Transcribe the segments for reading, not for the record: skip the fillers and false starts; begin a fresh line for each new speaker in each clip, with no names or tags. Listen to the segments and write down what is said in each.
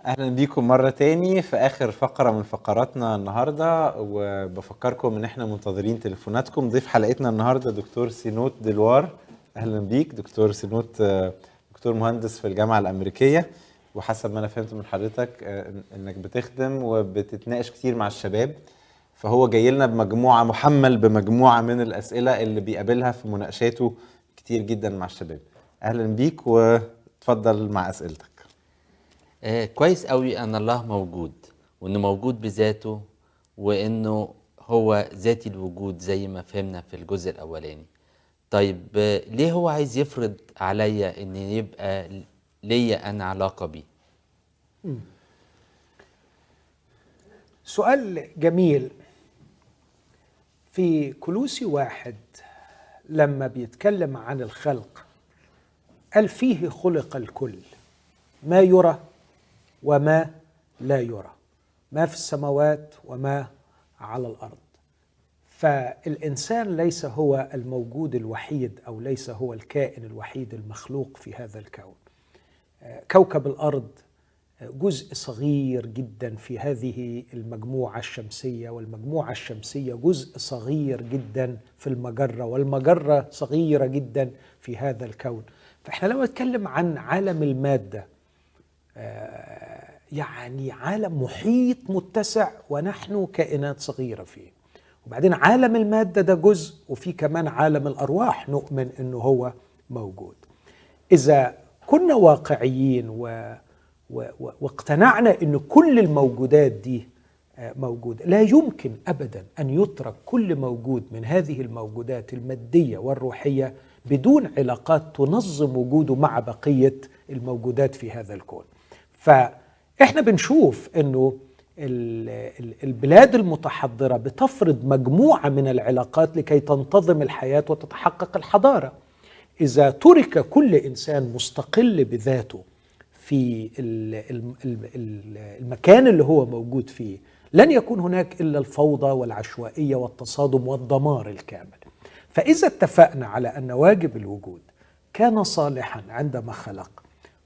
اهلا بيكم مرة تاني في اخر فقرة من فقراتنا النهاردة، وبفكركم ان احنا منتظرين تليفوناتكم. ضيف حلقتنا النهاردة دكتور سينوت دلوار. اهلا بيك دكتور سينوت، دكتور مهندس في الجامعة الامريكية، وحسب ما انا فهمت من حضرتك انك بتخدم وبتتناقش كتير مع الشباب، فهو جاي لنا محمل بمجموعة من الاسئلة اللي بيقابلها في مناقشاته كتير جدا مع الشباب. اهلا بيك وتفضل مع اسئلتك.
كويس قوي ان الله موجود، وانه موجود بذاته، وانه هو ذاتي الوجود زي ما فهمنا في الجزء الاولاني. طيب ليه هو عايز يفرض عليا ان يبقى ليا انا علاقة بيه؟
سؤال جميل. في كولوسي 1 لما بيتكلم عن الخلق قال فيه خلق الكل، ما يرى وما لا يرى، ما في السماوات وما على الأرض. فالإنسان ليس هو الموجود الوحيد أو ليس هو الكائن الوحيد المخلوق في هذا الكون. كوكب الأرض جزء صغير جدا في هذه المجموعة الشمسية، والمجموعة الشمسية جزء صغير جدا في المجرة، والمجرة صغيرة جدا في هذا الكون. فإحنا لما نتكلم عن عالم المادة يعني عالم محيط متسع ونحن كائنات صغيرة فيه. وبعدين عالم المادة ده جزء، وفي كمان عالم الأرواح نؤمن أنه هو موجود. إذا كنا واقعيين واقتنعنا أن كل الموجودات دي موجودة، لا يمكن أبدا أن يترك كل موجود من هذه الموجودات المادية والروحية بدون علاقات تنظم وجوده مع بقية الموجودات في هذا الكون. فإحنا بنشوف أنه البلاد المتحضرة بتفرض مجموعة من العلاقات لكي تنتظم الحياة وتتحقق الحضارة. إذا ترك كل إنسان مستقل بذاته في المكان اللي هو موجود فيه، لن يكون هناك إلا الفوضى والعشوائية والتصادم والدمار الكامل. فإذا اتفقنا على أن واجب الوجود كان صالحا عندما خلق،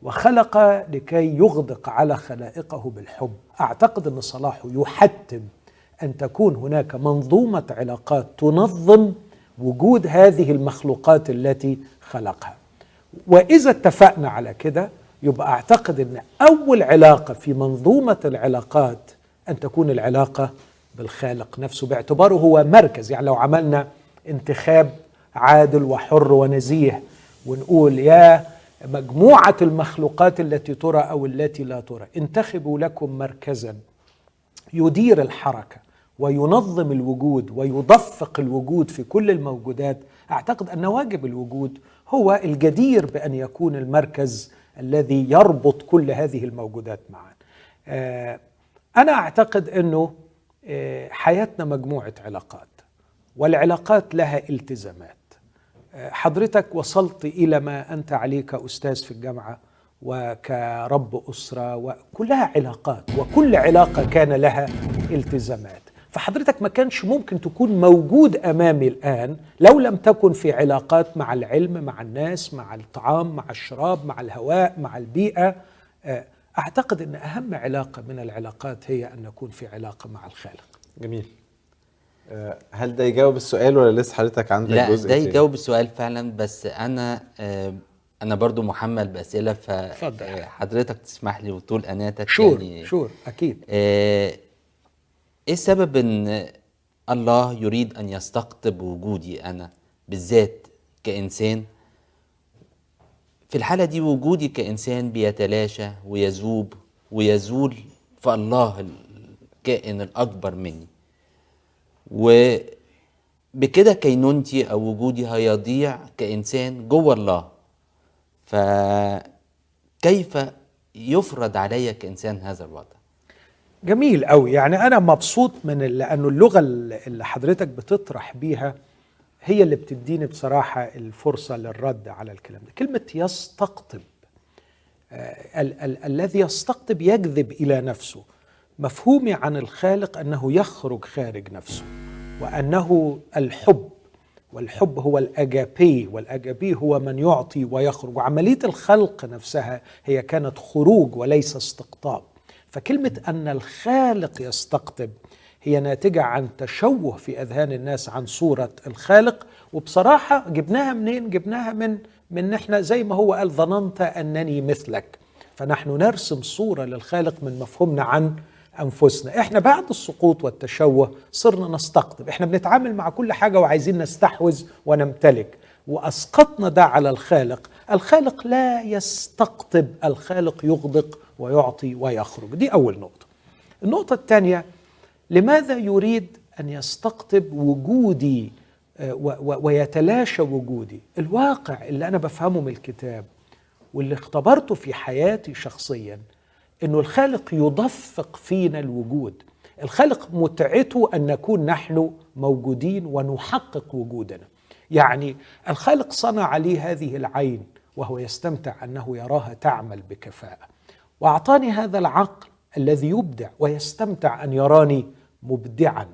وخلق لكي يغدق على خلائقه بالحب، أعتقد أن صلاحه يحتم أن تكون هناك منظومة علاقات تنظم وجود هذه المخلوقات التي خلقها. وإذا اتفقنا على كده يبقى أعتقد أن أول علاقة في منظومة العلاقات أن تكون العلاقة بالخالق نفسه، باعتباره هو مركز. يعني لو عملنا انتخاب عادل وحر ونزيه ونقول يا مجموعة المخلوقات التي ترى أو التي لا ترى، انتخبوا لكم مركزا يدير الحركة وينظم الوجود ويدفق الوجود في كل الموجودات، أعتقد أن واجب الوجود هو الجدير بأن يكون المركز الذي يربط كل هذه الموجودات معا. أنا أعتقد أنه حياتنا مجموعة علاقات، والعلاقات لها التزامات. حضرتك وصلت إلى ما أنت عليه كأستاذ في الجامعة وكرب أسرة، وكلها علاقات، وكل علاقة كان لها التزامات. فحضرتك ما كانش ممكن تكون موجود أمامي الآن لو لم تكن في علاقات مع العلم، مع الناس، مع الطعام، مع الشراب، مع الهواء، مع البيئة. أعتقد أن أهم علاقة من العلاقات هي أن نكون في علاقة مع الخالق.
جميل. هل ده يجاوب السؤال ولا لسه حضرتك عندك
لا،
جزء
ده
تاني؟
يجاوب السؤال فعلا، بس انا برضو محمل بأسئلة، فحضرتك تسمح لي وطول اناتك.
شور أكيد.
ايه السبب ان الله يريد ان يستقطب وجودي انا بالذات كإنسان؟ في الحالة دي وجودي كإنسان بيتلاشى ويذوب ويزول في الله الكائن الأكبر مني، وبكده كينونتي أو وجودي هيضيع كإنسان جوه الله. فكيف يفرض علي كإنسان هذا الوضع؟
جميل قوي. يعني أنا مبسوط من لأنه اللغة اللي حضرتك بتطرح بيها هي اللي بتديني بصراحة الفرصة للرد على الكلام ده. كلمة يستقطب، الذي يستقطب يجذب إلى نفسه. مفهومي عن الخالق أنه يخرج خارج نفسه، وأنه الحب، والحب هو الأجابي، والأجابي هو من يعطي ويخرج. وعملية الخلق نفسها هي كانت خروج وليس استقطاب. فكلمة أن الخالق يستقطب هي ناتجة عن تشوه في أذهان الناس عن صورة الخالق. وبصراحة جبناها منين؟ جبناها من احنا زي ما هو قال ظننت أنني مثلك. فنحن نرسم صورة للخالق من مفهومنا عن أنفسنا. احنا بعد السقوط والتشوه صرنا نستقطب، احنا بنتعامل مع كل حاجة وعايزين نستحوذ ونمتلك، وأسقطنا ده على الخالق. الخالق لا يستقطب، الخالق يغدق ويعطي ويخرج. دي أول نقطة. النقطة الثانية، لماذا يريد أن يستقطب وجودي ويتلاشى وجودي؟ الواقع اللي أنا بفهمه من الكتاب واللي اختبرته في حياتي شخصيا إنه الخالق يدفق فينا الوجود. الخالق متعته أن نكون نحن موجودين ونحقق وجودنا. يعني الخالق صنع لي هذه العين وهو يستمتع أنه يراها تعمل بكفاءة، وأعطاني هذا العقل الذي يبدع ويستمتع أن يراني مبدعا.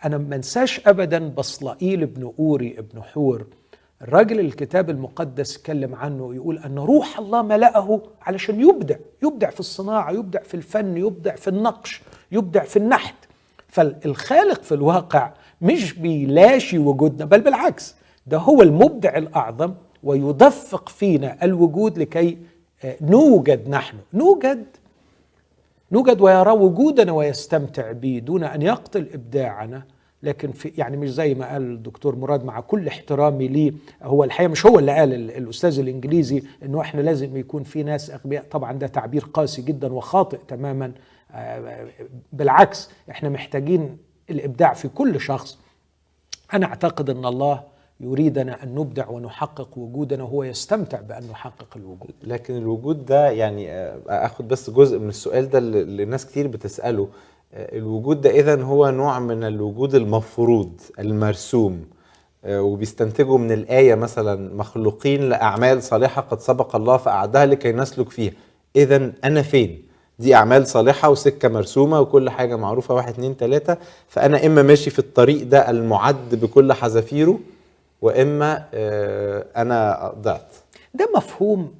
أنا ما انساش أبدا بصلائيل ابن أوري ابن حور، الراجل الكتاب المقدس يتكلم عنه يقول أن روح الله ملأه علشان يبدع في الصناعة، يبدع في الفن، يبدع في النقش، يبدع في النحت. فالخالق في الواقع مش بيلاشي وجودنا، بل بالعكس، ده هو المبدع الأعظم ويدفق فينا الوجود لكي نوجد. نحن نوجد ويرى وجودنا ويستمتع به دون أن يقتل إبداعنا. لكن يعني مش زي ما قال الدكتور مراد، مع كل احترامي ليه، هو الحقيقة مش هو اللي قال، الأستاذ الإنجليزي، إنه إحنا لازم يكون في ناس أغبياء. طبعا ده تعبير قاسي جدا وخاطئ تماما. بالعكس، إحنا محتاجين الإبداع في كل شخص. أنا أعتقد أن الله يريدنا أن نبدع ونحقق وجودنا، وهو يستمتع بأن نحقق الوجود.
لكن الوجود ده يعني أخذ بس جزء من السؤال ده اللي ناس كتير بتسأله. الوجود ده إذن هو نوع من الوجود المفروض المرسوم، وبيستنتجوا من الآية مثلا مخلوقين لأعمال صالحة قد سبق الله فأعدها لكي نسلك فيها. إذن أنا فين؟ دي أعمال صالحة وسكة مرسومة وكل حاجة معروفة 1 2 3. فأنا إما ماشي في الطريق ده المعد بكل حذافيره، وإما أنا ضعت.
ده مفهوم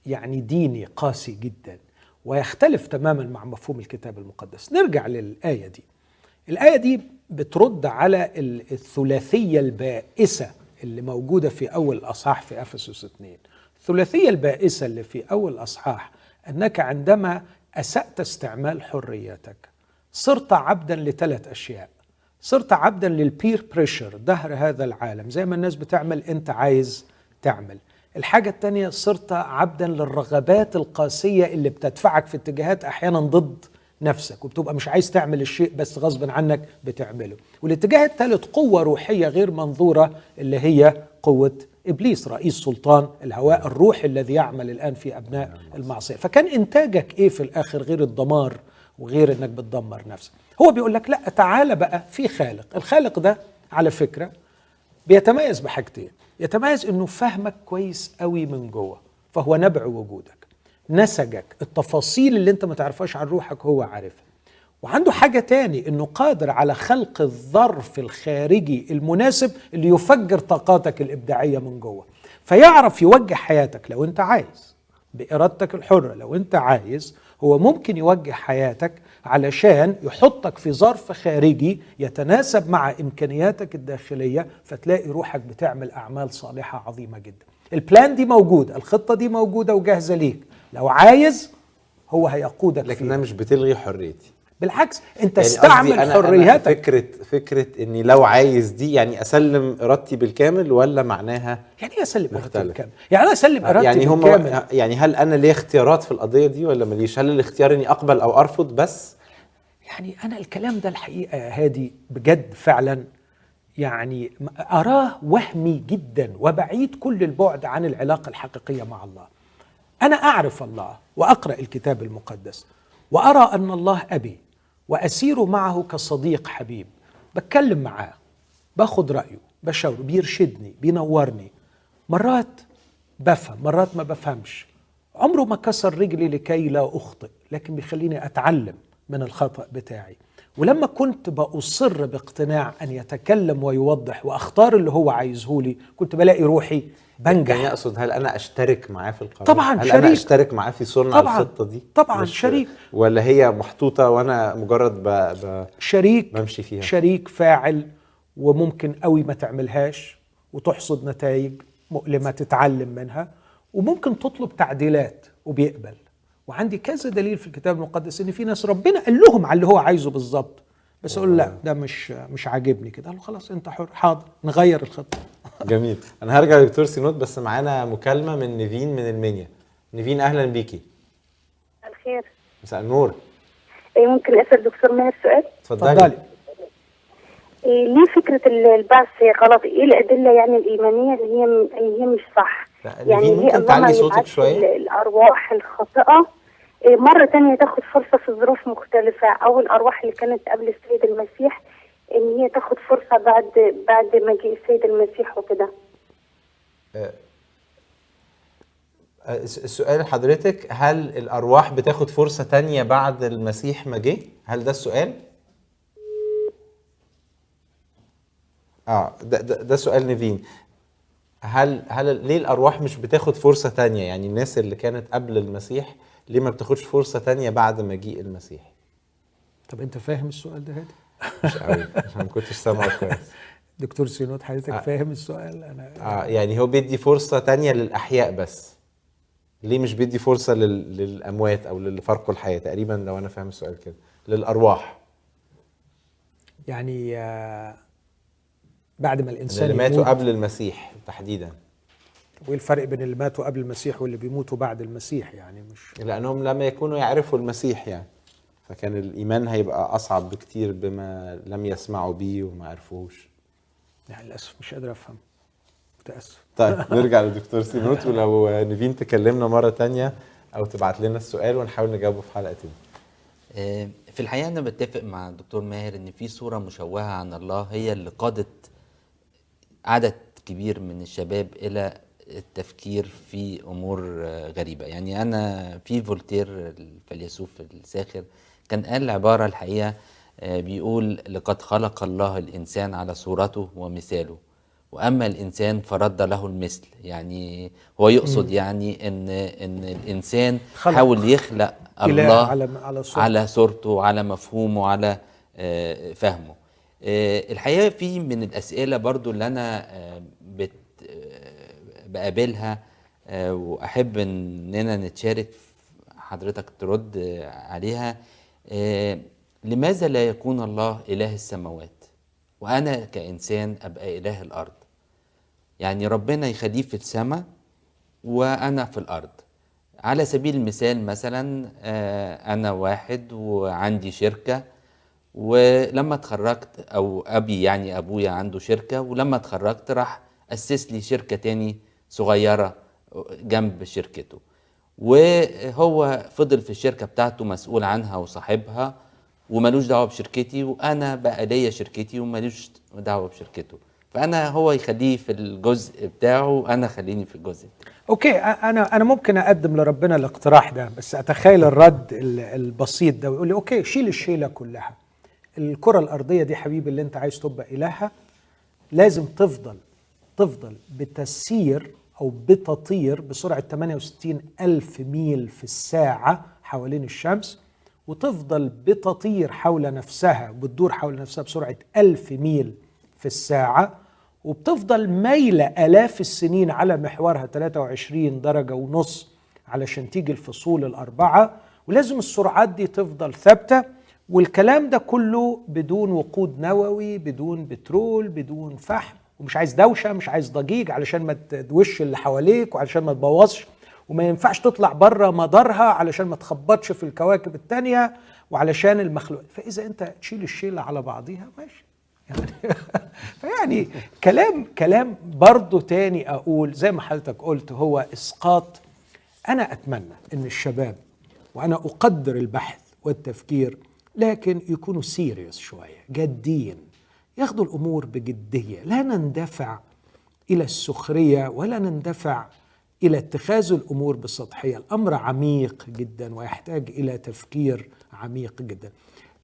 يعني ديني قاسي جدا ويختلف تماما مع مفهوم الكتاب المقدس. نرجع للآية دي. الآية دي بترد على الثلاثية البائسة اللي موجودة في أول أصحاح في أفسس 2. الثلاثية البائسة اللي في أول أصحاح أنك عندما أسأت استعمال حريتك صرت عبدا ل3 أشياء. صرت عبدا للبير بريشر، دهر هذا العالم، زي ما الناس بتعمل أنت عايز تعمل. الحاجة التانية صرت عبدا للرغبات القاسية اللي بتدفعك في اتجاهات أحيانا ضد نفسك، وبتبقى مش عايز تعمل الشيء بس غصبا عنك بتعمله. والاتجاه الثالث قوة روحية غير منظورة اللي هي قوة إبليس، رئيس سلطان الهواء، الروح الذي يعمل الآن في أبناء المعصية. فكان إنتاجك إيه في الآخر غير الدمار وغير إنك بتدمر نفسك؟ هو بيقول لك لا، تعالى بقى في خالق. الخالق ده على فكرة بيتميز بحاجتين. يتميز إنه فهمك كويس قوي من جوه، فهو نبع وجودك، نسجك، التفاصيل اللي انت ما تعرفهاش عن روحك هو عارفها. وعنده حاجة تاني، إنه قادر على خلق الظرف الخارجي المناسب اللي يفجر طاقاتك الإبداعية من جوه، فيعرف يوجه حياتك لو انت عايز بإرادتك الحرة. لو انت عايز هو ممكن يوجه حياتك علشان يحطك في ظرف خارجي يتناسب مع إمكانياتك الداخلية، فتلاقي روحك بتعمل أعمال صالحة عظيمة جدا. البلان دي موجودة، الخطة دي موجودة وجاهزة ليك، لو عايز هو هيقودك فيها.
لكنها مش بتلغي حريتي،
بالعكس انت
يعني
استعمل حريتك.
أنا فكرة اني لو عايز دي يعني اسلم ارادتي بالكامل، ولا معناها
يعني ايه اسلم ارادتي بالكامل؟ يعني انا اسلم ارادتي
يعني
بالكامل،
يعني هل انا لي اختيارات في القضية دي ولا ماليش؟ هل الاختيار اني اقبل او ارفض بس؟
يعني انا الكلام ده الحقيقة يا هادي بجد فعلا يعني اراه وهمي جدا وبعيد كل البعد عن العلاقة الحقيقية مع الله. انا اعرف الله واقرأ الكتاب المقدس وارى ان الله ابي، وأسير معه كصديق حبيب، بتكلم معاه، باخد رأيه، بشاوره، بيرشدني، بينورني. مرات بفهم، مرات ما بفهمش. عمره ما كسر رجلي لكي لا أخطئ، لكن بيخليني أتعلم من الخطأ بتاعي. ولما كنت بأصر باقتناع أن يتكلم ويوضح وأختار اللي هو عايزه لي، كنت بلاقي روحي بنجح.
يعني اقصد هل انا اشترك معاه في القرار؟
طبعاً
هل
شريك.
انا اشترك معاه في صنع
طبعاً.
الخطه دي؟
طبعاً
مش-
شريك.
ولا هي محطوطه وانا مجرد
شريك.
بمشي فيها؟
شريك فاعل، وممكن قوي ما تعملهاش وتحصد نتائج مؤلمة تتعلم منها، وممكن تطلب تعديلات وبيقبل. وعندي كذا دليل في الكتاب المقدس ان في ناس ربنا قال لهم على اللي هو عايزه بالظبط، بس اقول لا ده مش عاجبني كده، قال له خلاص انت حر، حاضر نغير الخطة.
جميل. انا هرجع لدكتور سينوت، بس معانا مكالمه من نيفين من المنيا. نيفين اهلا بيكي.
الخير.
مساء النور.
ممكن اسال دكتور ماهر سؤال؟
اتفضلي.
ليه فكره البعث غلط؟ ايه الادله يعني الايمانيه اللي هي مش صح؟ يعني
نيفين
ليه
ممكن
الله ما
تعلي صوتك
يبعتش
شويه؟
الارواح الخاطئه مره تانية تاخد فرصه في ظروف مختلفه، او الارواح اللي كانت قبل السيد المسيح ان هي تاخد فرصه بعد مجيء السيد المسيح وكده؟
السؤال حضرتك هل الارواح بتاخد فرصه تانية بعد المسيح ما جه؟ هل ده السؤال؟ ده سؤال نيفين. هل ليه الارواح مش بتاخد فرصه تانية؟ يعني الناس اللي كانت قبل المسيح ليه ما بتاخدش فرصه تانية بعد مجيء المسيح؟
طب انت فاهم السؤال ده هادي؟
مش قوي عشان ما كنتش سامعه كويس.
دكتور سينوت حضرتك فاهم السؤال؟ انا
يعني هو بيدي فرصه تانية للاحياء بس، ليه مش بيدي فرصه للاموات او للي فارقوا الحياه تقريبا، لو انا فاهم السؤال كده، للارواح
يعني بعد ما الانسان
اللي ماتوا
يموت.
قبل المسيح تحديدا.
وايه الفرق بين اللي ماتوا قبل المسيح واللي بيموتوا بعد المسيح؟ يعني مش
لانهم لما يكونوا يعرفوا المسيح يعني، فكان الايمان هيبقى اصعب بكتير بما لم يسمعوا بيه وما عرفوش.
يعني للاسف مش قادر افهم، متاسف.
طيب نرجع للدكتور سينوت، ولو نيفين تكلمنا مرة تانية او تبعت لنا السؤال ونحاول نجاوبه في حلقة تانية.
في الحقيقة أنا بتفق مع الدكتور ماهر إن في صورة مشوهة عن الله هي اللي قادت عدد كبير من الشباب إلى التفكير في أمور غريبة. يعني أنا في فولتير الفيلسوف الساخر كان قال عبارة الحقيقة بيقول: لقد خلق الله الإنسان على صورته ومثاله، وأما الإنسان فرد له المثل. يعني هو يقصد يعني إن الإنسان حاول يخلق الله على صورته وعلى مفهومه وعلى فهمه. الحقيقة في من الأسئلة برضو اللي أنا بقابلها وأحب إننا نتشارك حضرتك ترد عليها. لماذا لا يكون الله إله السماوات وأنا كإنسان أبقى إله الأرض؟ يعني ربنا يخليه في السماء وأنا في الأرض. على سبيل المثال مثلا أنا واحد وعندي شركة، ولما اتخرجت أو أبويا عنده شركة، ولما اتخرجت راح أسس لي شركة تاني صغيرة جنب شركته، وهو فضل في الشركة بتاعته مسؤول عنها وصاحبها وملوش دعوة بشركتي، وأنا بقى ليا شركتي وملوش دعوة بشركته. فأنا هو يخليه في الجزء بتاعه وأنا خليني في الجزء بتاعه.
اوكي، انا ممكن اقدم لربنا الاقتراح ده، بس اتخيل الرد البسيط ده ويقول لي اوكي شيل الشيله كلها. الكره الارضيه دي حبيبي اللي انت عايز تبقى الهها لازم تفضل بتسير او بتطير بسرعه 68 ألف ميل في الساعه حوالين الشمس، وتفضل بتطير حول نفسها بتدور حول نفسها بسرعه 1000 ميل في الساعه، وبتفضل مايلة آلاف السنين على محورها 23 درجة ونص علشان تيجي الفصول الأربعة، ولازم السرعات دي تفضل ثابتة. والكلام ده كله بدون وقود نووي، بدون بترول، بدون فحم، ومش عايز دوشة، مش عايز ضجيج علشان ما تدوش اللي حواليك وعلشان ما تبوظش، وما ينفعش تطلع بره مدارها علشان ما تخبطش في الكواكب التانية وعلشان المخلوق. فإذا أنت تشيل الشيلة على بعضيها ماشي يعني كلام برضو تاني أقول زي ما حضرتك قلت هو إسقاط. أنا أتمنى أن الشباب، وأنا أقدر البحث والتفكير، لكن يكونوا سيريس شوية، جادين، ياخدوا الأمور بجدية، لا نندفع إلى السخرية ولا نندفع إلى اتخاذ الأمور بسطحية. الأمر عميق جدا ويحتاج إلى تفكير عميق جدا.